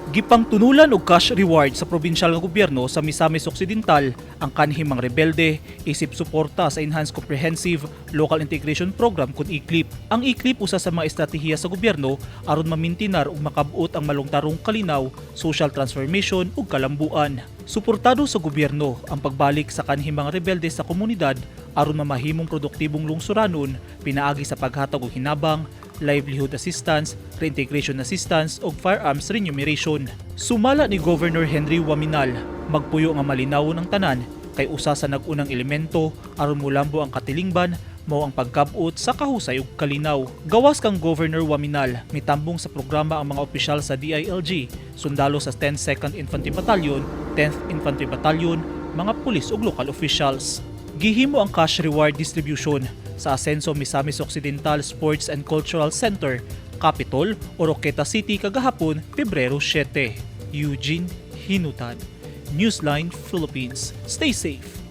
Gipangtunulan og cash reward sa probinsyal nga gobyerno sa Misamis Occidental ang kanhing mga rebelde isip suporta sa Enhanced Comprehensive Local Integration Program kun ICLIP. Ang ICLIP usa sa mga estratehiya sa gobyerno aron mamintinar ug makabut ang malungtarong kalinaw, social transformation ug kalambuan. Suportado sa gobyerno ang pagbalik sa kanhing mga rebelde sa komunidad aron mamahimong produktibong lungsuranon pinaagi sa paghatag og hinabang, livelihood assistance, reintegration assistance ug firearms remuneration. Sumala ni Governor Henry Waminal, magpuyo nga malinawon ang tanan kay usa sa nag-unang elemento aron molambo ang katilingban mao ang pagkabot sa kahusay ug kalinaw. Gawas kang Governor Waminal, mitambong sa programa ang mga opisyal sa DILG, sundalo sa 10th Infantry Battalion, 10th Infantry Battalion, mga pulis ug local officials. Gihimo ang cash reward distribution sa Asenso Misamis Occidental Sports and Cultural Center, Capitol, Oroqueta City kagahapon, Pebrero 7. Eugene Hinutan, Newsline Philippines. Stay safe.